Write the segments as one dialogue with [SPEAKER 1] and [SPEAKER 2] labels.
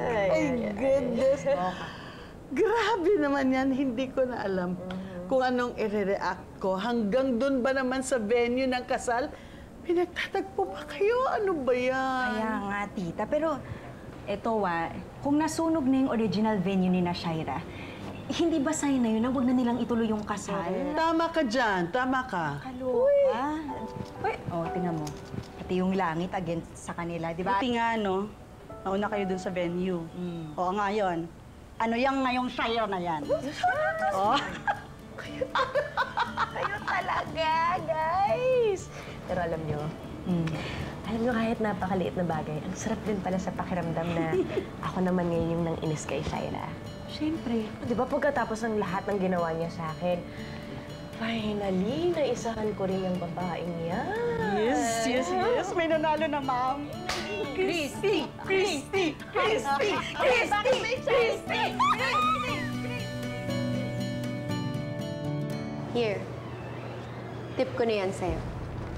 [SPEAKER 1] Ay, goodness. Grabe naman yan. Hindi ko na alam kung anong i-react ko. Hanggang doon ba naman sa venue ng kasal? Pinagtatagpo pa kayo? Ano ba yan?
[SPEAKER 2] Kaya nga, tita. Pero, eto kung nasunog na yung original venue ni na Shaira, hindi ba sign na yun na huwag na nilang ituloy yung kasal?
[SPEAKER 1] Tama ka dyan. Tama ka.
[SPEAKER 2] Kaloka. Uy! Oh, tingnan mo. Pati yung langit against sa kanila, di ba?
[SPEAKER 3] Buti nga, no? Nauna kayo dun sa venue. Oo nga yun. Ano yung ngayong Shaira na yan? Oh.
[SPEAKER 4] Kayo talaga, guys! Pero alam nyo, kahit napakaliit na bagay, ang sarap din pala sa pakiramdam na ako naman ngayon yung nang inis kay Shaira.
[SPEAKER 2] Siyempre.
[SPEAKER 4] Di ba pagkatapos ng lahat ng ginawa niya sa akin, finally, naisahan ko rin yung babaeng yan.
[SPEAKER 3] Yes. May nanalo na, ma'am. Christy!
[SPEAKER 5] Here. Tip ko na yan sa'yo.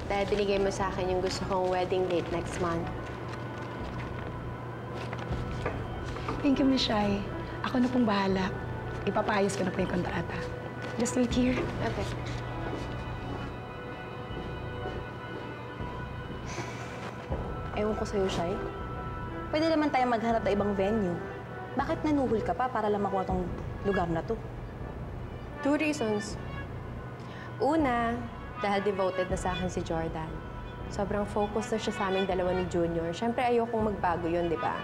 [SPEAKER 5] Dahil binigay mo sa akin yung gusto kong wedding date next month.
[SPEAKER 6] Thank you, Miss Shai. Ako na pong bahala. Ipapayos ko na po yung kontrata. Just wait here.
[SPEAKER 5] Okay.
[SPEAKER 4] Ewan ko sa'yo, Shai. Pwede naman tayo maghanap ng ibang venue. Bakit nanuhol ka pa para lang makuha tong lugar na to?
[SPEAKER 5] 2 reasons. Una, dahil devoted na sa akin si Jordan. Sobrang focus na siya sa aming dalawa ni Junior. Siyempre, ayokong magbago yun, di ba?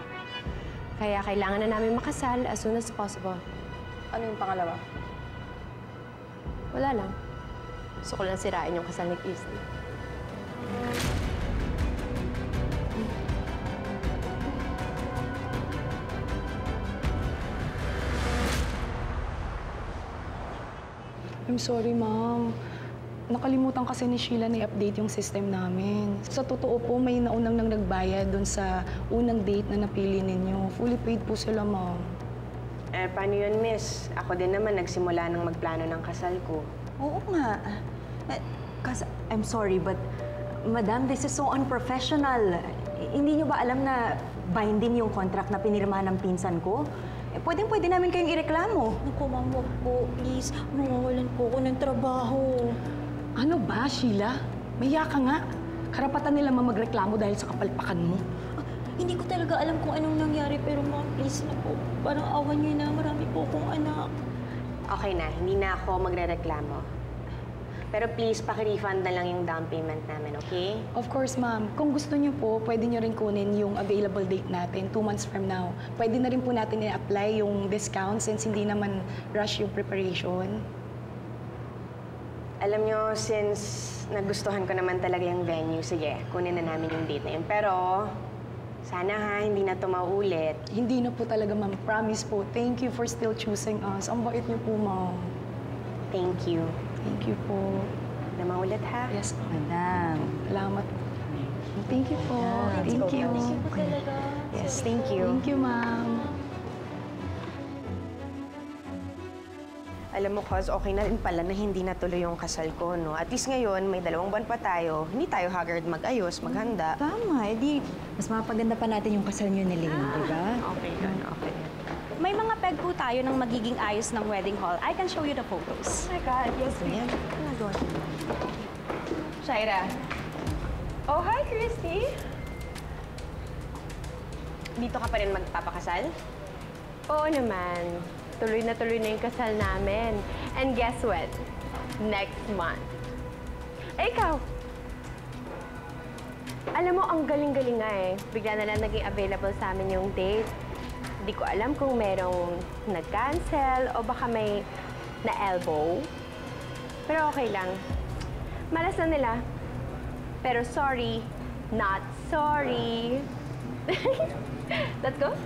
[SPEAKER 5] Kaya kailangan na namin makasal as soon as possible.
[SPEAKER 4] Ano yung pangalawa?
[SPEAKER 5] Wala lang. Gusto ko lang sirain yung kasal ni Christy.
[SPEAKER 6] I'm sorry, ma'am. Nakalimutan kasi ni Sheila na i-update yung system namin. Sa totoo po, may naunang nang nagbayad doon sa unang date na napili ninyo. Fully paid po sila, ma'am.
[SPEAKER 7] Paano yun, miss? Ako din naman nagsimula ng magplano ng kasal ko.
[SPEAKER 2] Oo nga. Kasi, I'm sorry, but, Madam, this is so unprofessional. Hindi niyo ba alam na binding yung contract na pinirmahan ng pinsan ko? Pwedeng-pwede namin kayong ireklamo.
[SPEAKER 8] Naku, ma'am, wag po. Please, mawawalan po ako ng trabaho.
[SPEAKER 6] Ano ba, Sheila? Maya ka nga. Karapatan nila magreklamo dahil sa kapalpakan mo.
[SPEAKER 8] Hindi ko talaga alam kung anong nangyari, pero ma'am, please na po. Parang awan niyo na. Marami po akong anak.
[SPEAKER 7] Okay na, hindi na ako magre-reklamo. Pero please, paki-refund na lang yung down payment namin, okay?
[SPEAKER 6] Of course, ma'am. Kung gusto niyo po, pwede niyo rin kunin yung available date natin 2 months from now. Pwede na rin po natin i-apply yung discount since hindi naman rush yung preparation.
[SPEAKER 7] Alam nyo, since nagustuhan ko naman talaga yung venue, sige, kunin na namin yung date na yun. Pero, sana ha, hindi na ito maulit.
[SPEAKER 6] Hindi na po talaga, ma'am. Promise po. Thank you for still choosing us. Ang bait niyo po, ma'am.
[SPEAKER 7] Thank you.
[SPEAKER 6] Thank you po.
[SPEAKER 7] Na maulit ha?
[SPEAKER 6] Yes, ma'am.
[SPEAKER 2] Madam.
[SPEAKER 6] Salamat. Thank you po. Thank you.
[SPEAKER 8] Thank you po talaga.
[SPEAKER 7] Yes, thank you.
[SPEAKER 6] Thank you, ma'am.
[SPEAKER 7] Alam mo, cause okay na rin pala na hindi natuloy yung kasal ko, no? At least ngayon, may 2 buwan pa tayo. Hindi tayo haggard mag-ayos, maghanda.
[SPEAKER 2] Tama, edi mas mapaganda pa natin yung kasal niyo ni Lynn, di ba?
[SPEAKER 7] Okay yun, okay.
[SPEAKER 8] May mga peg po tayo ng magiging ayos ng wedding hall. I can show you the photos.
[SPEAKER 4] Oh my God, yes,
[SPEAKER 2] Ayan.
[SPEAKER 4] Shaira. Oh, hi, Christy.
[SPEAKER 7] Dito ka pa rin magpapakasal? Oo naman. Tuloy na yung kasal namin. And guess what? Next month. Eh, ikaw? Alam mo, ang galing-galing nga eh. Bigla na lang naging available sa amin yung date. Hindi ko alam kung merong nag-cancel o baka may na-elbow. Pero okay lang. Malas na nila. Pero sorry, not sorry. Let's go?